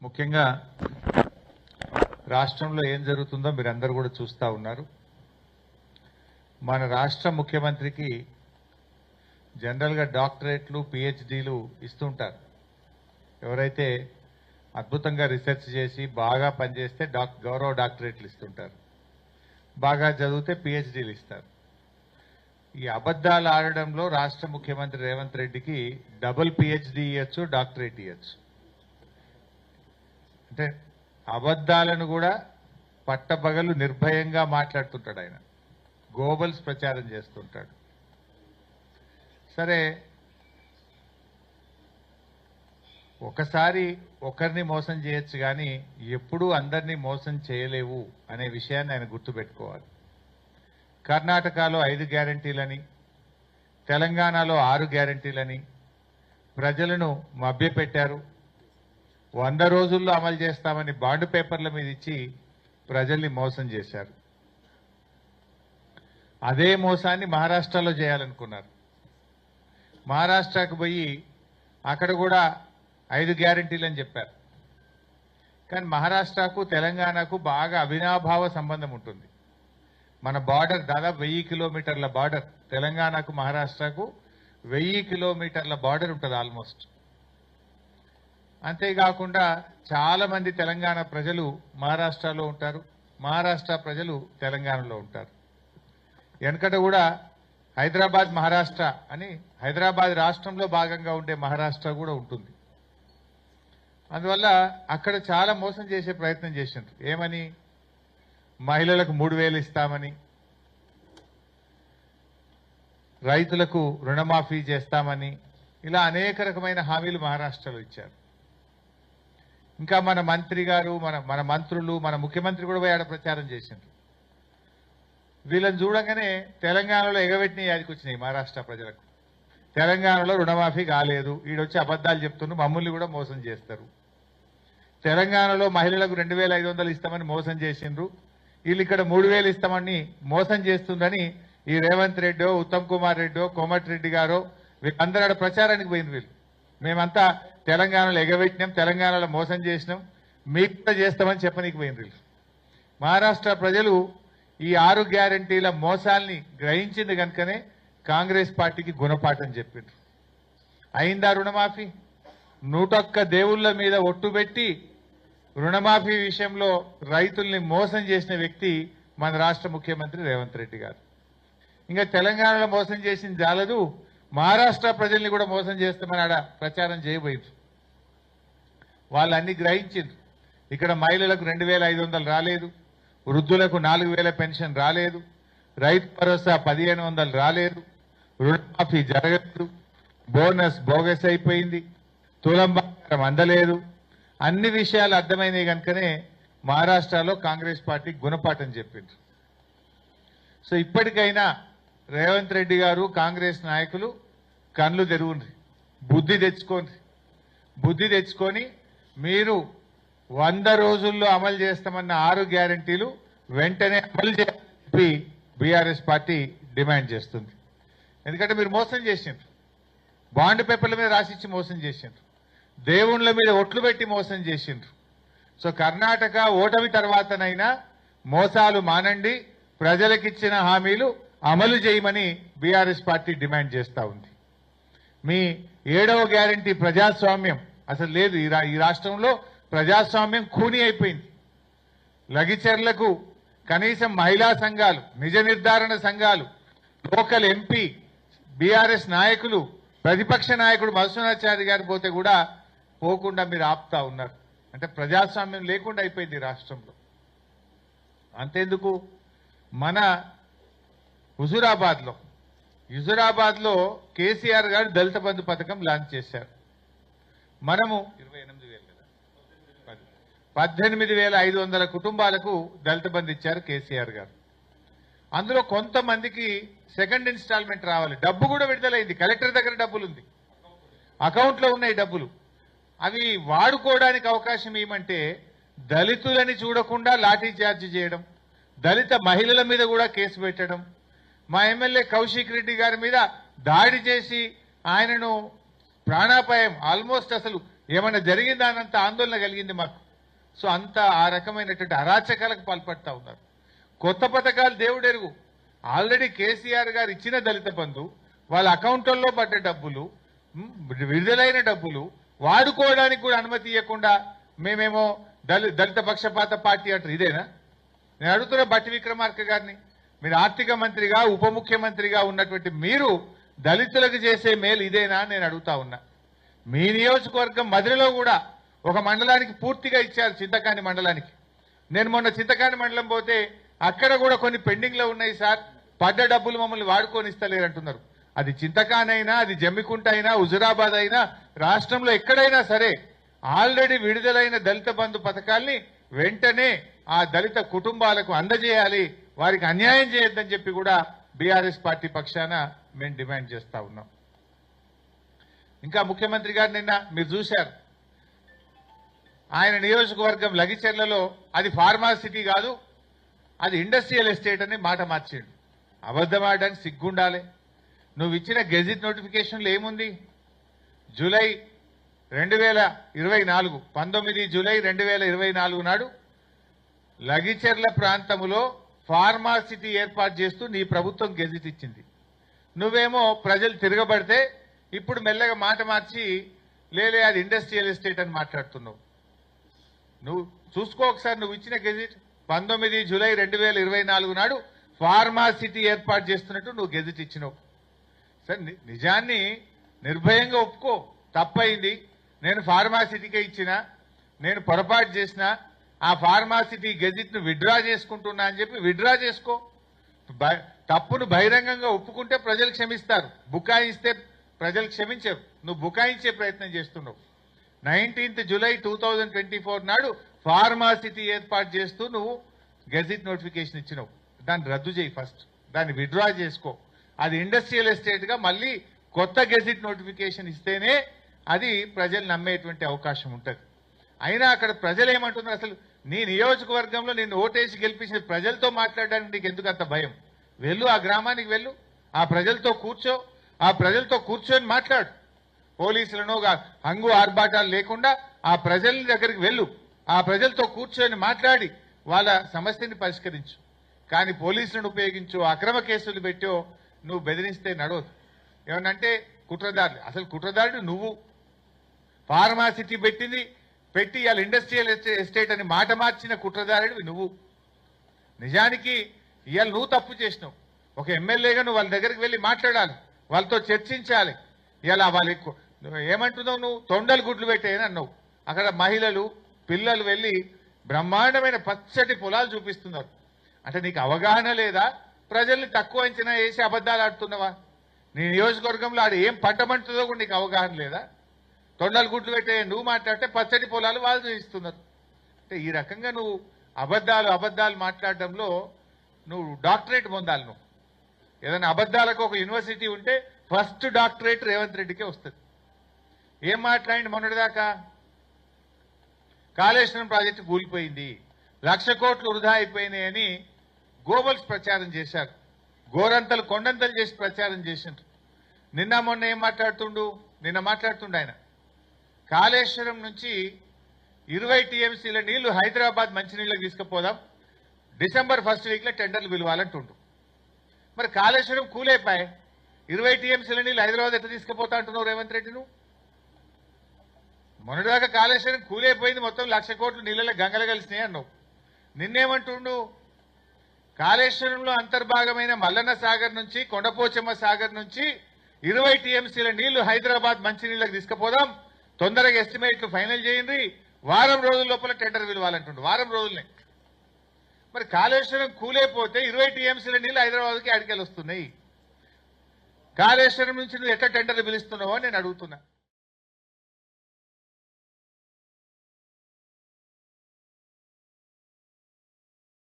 ముఖ్యంగా రాష్ట్రంలో ఏం జరుగుతుందో మీరందరూ కూడా చూస్తూ ఉన్నారు. మన రాష్ట్ర ముఖ్యమంత్రికి జనరల్గా డాక్టరేట్లు పిహెచ్డీలు ఇస్తుంటారు. ఎవరైతే అద్భుతంగా రీసెర్చ్ చేసి బాగా పనిచేస్తే గౌరవ డాక్టరేట్లు ఇస్తుంటారు, బాగా చదివితే పిహెచ్డీలు ఇస్తారు. ఈ అబద్ధాలు ఆడడంలో రాష్ట్ర ముఖ్యమంత్రి రేవంత్ రెడ్డికి డబుల్ పిహెచ్డీ ఇవ్వచ్చు, డాక్టరేట్ ఇవ్వచ్చు. అంటే అబద్ధాలను కూడా పట్టబగలు నిర్భయంగా మాట్లాడుతుంటాడు ఆయన, గోబల్స్ ప్రచారం చేస్తుంటాడు. సరే, ఒకసారి ఒకరిని మోసం చేయొచ్చు కానీ ఎప్పుడూ అందరినీ మోసం చేయలేవు అనే విషయాన్ని ఆయన గుర్తుపెట్టుకోవాలి. కర్ణాటకలో 5 గ్యారంటీలని, తెలంగాణలో 6 గ్యారంటీలని ప్రజలను మభ్యపెట్టారు. 100 రోజుల్లో అమలు చేస్తామని బాండ్ పేపర్ల మీద ఇచ్చి ప్రజల్ని మోసం చేశారు. అదే మోసాన్ని మహారాష్ట్రలో చేయాలనుకున్నారు. మహారాష్ట్రకు పోయి అక్కడ కూడా 5 గ్యారంటీలు అని చెప్పారు. కానీ మహారాష్ట్రకు తెలంగాణకు బాగా అవినాభావ సంబంధం ఉంటుంది. మన బార్డర్ దాదాపు 1000 కిలోమీటర్ల బార్డర్, తెలంగాణకు మహారాష్ట్రకు 1000 కిలోమీటర్ల బార్డర్ ఉంటుంది ఆల్మోస్ట్. అంతేకాకుండా చాలా మంది తెలంగాణ ప్రజలు మహారాష్ట్రలో ఉంటారు, మహారాష్ట్ర ప్రజలు తెలంగాణలో ఉంటారు. వెనకట కూడా హైదరాబాద్ మహారాష్ట్ర అని, హైదరాబాద్ రాష్ట్రంలో భాగంగా ఉండే మహారాష్ట్ర కూడా ఉంటుంది. అందువల్ల అక్కడ చాలా మోసం చేసే ప్రయత్నం చేసిండ్రు. ఏమని? మహిళలకు 3000 ఇస్తామని, రైతులకు రుణమాఫీ చేస్తామని, ఇలా అనేక రకమైన హామీలు మహారాష్ట్రలో ఇచ్చారు. ఇంకా మన మంత్రి గారు, మన మంత్రులు, మన ముఖ్యమంత్రి కూడా పోయి ఆడ ప్రచారం చేసిండ్రు. వీళ్ళని చూడగానే తెలంగాణలో ఎగబెట్టిన యాదికి వచ్చినాయి మహారాష్ట్ర ప్రజలకు. తెలంగాణలో రుణమాఫీ కాలేదు, ఈడొచ్చి అబద్ధాలు చెప్తున్నారు, మమ్మల్ని కూడా మోసం చేస్తారు. తెలంగాణలో మహిళలకు 2500 ఇస్తామని మోసం చేసిండ్రు, వీళ్ళు ఇక్కడ 3000 ఇస్తామని మోసం చేస్తుందని ఈ రేవంత్ రెడ్డో, ఉత్తమ్ కుమార్ రెడ్డో, కోమటిరెడ్డి గారో వీళ్ళందరూ ప్రచారానికి పోయింది. వీళ్ళు మేమంతా తెలంగాణలో ఎగబెట్టినాం, తెలంగాణలో మోసం చేసినాం, మీకు కూడా చేస్తామని చెప్పనీకి పోయింది వీళ్ళు. మహారాష్ట్ర ప్రజలు ఈ 6 గ్యారంటీల మోసాల్ని గ్రహించింది కనుకనే కాంగ్రెస్ పార్టీకి గుణపాఠం చెప్పిండ్రు. అయిందా రుణమాఫీ? 101 దేవుళ్ల మీద ఒట్టు పెట్టి రుణమాఫీ విషయంలో రైతుల్ని మోసం చేసిన వ్యక్తి మన రాష్ట్ర ముఖ్యమంత్రి రేవంత్ రెడ్డి గారు. ఇంకా తెలంగాణలో మోసం చేసింది జాలదు, మహారాష్ట్ర ప్రజల్ని కూడా మోసం చేస్తామని ఆడ ప్రచారం చేయబోయింది. వాళ్ళు అన్ని గ్రహించిండ్రు. ఇక్కడ మహిళలకు 2500 రాలేదు, వృద్ధులకు 4000 పెన్షన్ రాలేదు, రైతు భరోసా 1500 రాలేదు, రుణమాఫీ జరగలేదు, బోనస్ బోగస్ అయిపోయింది, తులం బంగారం అందలేదు. అన్ని విషయాలు అర్థమైనాయి కనుకనే మహారాష్ట్రలో కాంగ్రెస్ పార్టీ గుణపాఠం చెప్పింది. సో ఇప్పటికైనా రేవంత్ రెడ్డి గారు, కాంగ్రెస్ నాయకులు కళ్ళు తెరువుండ్రి, బుద్ధి తెచ్చుకొని మీరు 100 రోజుల్లో అమలు చేస్తామన్న 6 గ్యారంటీలు వెంటనే అమలు చేయాలని చెప్పి బీఆర్ఎస్ పార్టీ డిమాండ్ చేస్తుంది. ఎందుకంటే మీరు మోసం చేసిండ్రు, బాండ్ పేపర్ల మీద రాసిచ్చి మోసం చేసిండ్రు, దేవుళ్ళ మీద ఒట్లు పెట్టి మోసం చేసిండ్రు. సో కర్ణాటక ఓటమి తర్వాతనైనా మోసాలు మానండి, ప్రజలకిచ్చిన హామీలు అమలు చేయమని బీఆర్ఎస్ పార్టీ డిమాండ్ చేస్తూ ఉంది. మీ 7వ గ్యారంటీ ప్రజాస్వామ్యం అసలు లేదు. ఈ రాష్ట్రంలో ప్రజాస్వామ్యం ఖూనీ అయిపోయింది. లగిచర్లకు కనీసం మహిళా సంఘాలు, నిజ నిర్ధారణ సంఘాలు, లోకల్ ఎంపీ, బీఆర్ఎస్ నాయకులు, ప్రతిపక్ష నాయకుడు మధుసూదనాచారి గారు పోతే కూడా పోకుండా మీరు ఆపుతా ఉన్నారు. అంటే ప్రజాస్వామ్యం లేకుండా అయిపోయింది రాష్ట్రంలో. అంతేందుకు, మన హుజురాబాద్లో కేసీఆర్ గారు దళిత బంధు పథకం లాంచ్ చేశారు. మనము 18,500 కుటుంబాలకు దళిత బంధు ఇచ్చారు కేసీఆర్ గారు. అందులో కొంతమందికి సెకండ్ ఇన్స్టాల్మెంట్ రావాలి, డబ్బు కూడా విడుదలైంది, కలెక్టర్ దగ్గర డబ్బులు ఉంది, అకౌంట్లో ఉన్నాయి డబ్బులు. అవి వాడుకోవడానికి అవకాశం ఏమంటే దళితులని చూడకుండా లాఠీ చార్జ్ చేయడం, దళిత మహిళల మీద కూడా కేసు పెట్టడం, మా ఎమ్మెల్యే కౌశిక్ రెడ్డి గారి మీద దాడి చేసి ఆయనను ప్రాణాపాయం, ఆల్మోస్ట్ అసలు ఏమన్నా జరిగిందా అన్నంత ఆందోళన కలిగింది మాకు. సో అంత ఆ రకమైనటువంటి అరాచకాలకు పాల్పడతా ఉన్నారు. కొత్త పథకాలు దేవుడెరుగు. ఆల్రెడీ కేసీఆర్ గారు ఇచ్చిన దళిత బంధు, వాళ్ళ అకౌంట్లలో పడ్డ డబ్బులు, విడుదలైన డబ్బులు వాడుకోవడానికి కూడా అనుమతి ఇవ్వకుండా మేమేమో దళిత పక్షపాత పార్టీ అంటారు. ఇదేనా? నేను అడుగుతున్న బట్టి విక్రమార్క గారిని, మీరు ఆర్థిక మంత్రిగా ఉప ముఖ్యమంత్రిగా ఉన్నటువంటి మీరు దళితులకు చేసే మేలు ఇదేనా నేను అడుగుతా ఉన్నా. మీ నియోజకవర్గం మధురలో కూడా ఒక మండలానికి పూర్తిగా ఇచ్చారు, చింతకాని మండలానికి. నేను మొన్న చింతకాని మండలం పోతే అక్కడ కూడా కొన్ని పెండింగ్ లో ఉన్నాయి సార్, పడ్డ డబ్బులు మమ్మల్ని వాడుకొని ఇస్తలేరంటున్నారు. అది చింతకాని అయినా, అది జమ్మికుంట అయినా, హుజురాబాద్ అయినా, రాష్ట్రంలో ఎక్కడైనా సరే ఆల్రెడీ విడుదలైన దళిత బంధు పథకాల్ని వెంటనే ఆ దళిత కుటుంబాలకు అందజేయాలి, వారికి అన్యాయం చేయొద్దని చెప్పి కూడా బీఆర్ఎస్ పార్టీ పక్షాన మేము డిమాండ్ చేస్తా ఉన్నాం. ఇంకా ముఖ్యమంత్రి గారు నిన్న మీరు చూశారు, ఆయన నియోజకవర్గం లగిచెర్లలో అది ఫార్మాసిటీ కాదు, అది ఇండస్ట్రియల్ ఎస్టేట్ అని మాట మార్చాడు. అబద్ధం ఆడడానికి సిగ్గుండాలి. నువ్వు ఇచ్చిన గెజిట్ నోటిఫికేషన్లు ఏముంది? జూలై 2024 19 జూలై 2024 నాడు లగిచెర్ల ప్రాంతంలో ఫార్మాసిటీ ఏర్పాటు చేస్తూ నీ ప్రభుత్వం గెజిట్ ఇచ్చింది. నువ్వేమో ప్రజలు తిరగబడితే ఇప్పుడు మెల్లగా మాట మార్చి లేలే అది ఇండస్ట్రియల్ ఎస్టేట్ అని మాట్లాడుతున్నావు. నువ్వు చూసుకో ఒకసారి, నువ్వు ఇచ్చిన గెజిట్ 19 జూలై 2024 నాడు ఫార్మాసిటీ ఏర్పాటు చేస్తున్నట్టు నువ్వు గెజిట్ ఇచ్చినావు. సరే, నిజాన్ని నిర్భయంగా ఒప్పుకో, తప్పైంది, నేను ఫార్మాసిటీకే ఇచ్చిన, నేను పొరపాటు చేసిన, ఆ ఫార్మాసిటీ గెజిట్ ను విత్డ్రా చేసుకుంటున్నా అని చెప్పి విత్డ్రా చేసుకో. తప్పును బహిరంగంగా ఒప్పుకుంటే ప్రజలు క్షమిస్తారు, బుకాయిస్తే ప్రజలు క్షమించరు. నువ్వు బుకాయించే ప్రయత్నం చేస్తున్నావు. 19th జూలై 2024 నాడు ఫార్మాసిటీ ఏర్పాటు చేస్తూ నువ్వు గెజిట్ నోటిఫికేషన్ ఇచ్చినావు. దాన్ని రద్దు చేయి, ఫస్ట్ దాన్ని విత్డ్రా చేసుకో. అది ఇండస్ట్రియల్ ఎస్టేట్ గా మళ్ళీ కొత్త గెజిట్ నోటిఫికేషన్ ఇస్తేనే అది ప్రజలు నమ్మేటువంటి అవకాశం ఉంటుంది. అయినా అక్కడ ప్రజలు ఏమంటున్నారు? అసలు నీ నియోజకవర్గంలో నిన్ను ఓటేసి గెలిపించిన ప్రజలతో మాట్లాడడానికి నీకు ఎందుకు అంత భయం? వెళ్ళు, ఆ గ్రామానికి వెళ్ళు, ఆ ప్రజలతో కూర్చో, ఆ ప్రజలతో కూర్చొని మాట్లాడు. పోలీసులను హంగు ఆర్భాటాలు లేకుండా ఆ ప్రజల దగ్గరికి వెళ్ళు, ఆ ప్రజలతో కూర్చొని మాట్లాడి వాళ్ళ సమస్యని పరిష్కరించు. కానీ పోలీసులను ఉపయోగించు, అక్రమ కేసులు పెట్టో నువ్వు బెదిరిస్తే నడవదు. ఏమనంటే కుట్రదారులు, అసలు కుట్రదారుడు నువ్వు. ఫార్మాసిటీ పెట్టి వాళ్ళ ఇండస్ట్రియల్ ఎస్టేట్ అని మాట మార్చిన కుట్రదారుడివి నువ్వు. నిజానికి ఇవాళ నువ్వు తప్పు చేసినావు. ఒక ఎమ్మెల్యేగా నువ్వు వాళ్ళ దగ్గరికి వెళ్ళి మాట్లాడాలి, వాళ్ళతో చర్చించాలి. ఇలా వాళ్ళకి ఏమంటున్నావు? నువ్వు తొండలు గుడ్లు పెట్టేయని అన్నావు. అక్కడ మహిళలు పిల్లలు వెళ్ళి బ్రహ్మాండమైన పచ్చటి పొలాలు చూపిస్తున్నారు. అంటే నీకు అవగాహన లేదా? ప్రజల్ని తక్కువ అంచనా వేసి అబద్ధాలు ఆడుతున్నావా? నీ నియోజకవర్గంలో ఆడ ఏం పంటమంటుందో కూడా నీకు అవగాహన లేదా? తొండలు గుడ్లు పెట్టే నువ్వు మాట్లాడితే పచ్చటి పొలాలు వాళ్ళు చూపిస్తున్నారు. అంటే ఈ రకంగా నువ్వు అబద్ధాలు మాట్లాడడంలో నువ్వు డాక్టరేట్ పొందాలి. నువ్వు ఏదైనా అబద్ధాలకు ఒక యూనివర్సిటీ ఉంటే ఫస్ట్ డాక్టరేట్ రేవంత్ రెడ్డికే వస్తుంది. ఏం మాట్లాడి మొన్నటిదాకా? కాళేశ్వరం ప్రాజెక్టు కూలిపోయింది, 1,00,000 కోట్లు వృధా అయిపోయినాయని గోబల్స్ ప్రచారం చేశారు, గోరంతలు కొండంతలు చేసి ప్రచారం చేసిండ్రు. నిన్న మొన్న ఏం మాట్లాడుతుండు? నిన్న మాట్లాడుతుండు ఆయన, కాళేశ్వరం నుంచి 20 టీఎంసీల నీళ్లు హైదరాబాద్ మంచినీళ్ళకి తీసుకుపోదాం, డిసెంబర్ 1st వీక్ లో టెండర్లు పిలవాలంటుండు. మరి కాళేశ్వరం కూలైపోయి 20 టీఎంసీల నీళ్లు హైదరాబాద్ ఎట్లా తీసుకుపోతా అంటున్నావు రేవంత్ రెడ్డి? నువ్వు మొన్నటిదాకా కాళేశ్వరం కూలైపోయింది, మొత్తం 1,00,000 కోట్లు నీళ్ళలో గంగలు కలిసినాయి అన్నావు. నిన్నేమంటుండు? కాళేశ్వరంలో అంతర్భాగమైన మల్లన్న సాగర్ నుంచి, కొండపోచమ్మ సాగర్ నుంచి 20 టీఎంసీల నీళ్లు హైదరాబాద్ మంచినీళ్ళకి తీసుకుపోదాం, తొందరగా ఎస్టిమేట్లు ఫైనల్ చేయండి, వారం రోజుల లోపల టెండర్ పిలవాలంటుండు. వారం రోజులనే. మరి కాళేశ్వరం కూలైపోతే 20 టీఎంసీల నీళ్లు హైదరాబాద్కి అడికెళ్ళి వస్తున్నాయి. కాళేశ్వరం నుంచి నువ్వు ఎట్లా టెండర్లు పిలుస్తున్నావో నేను అడుగుతున్నా.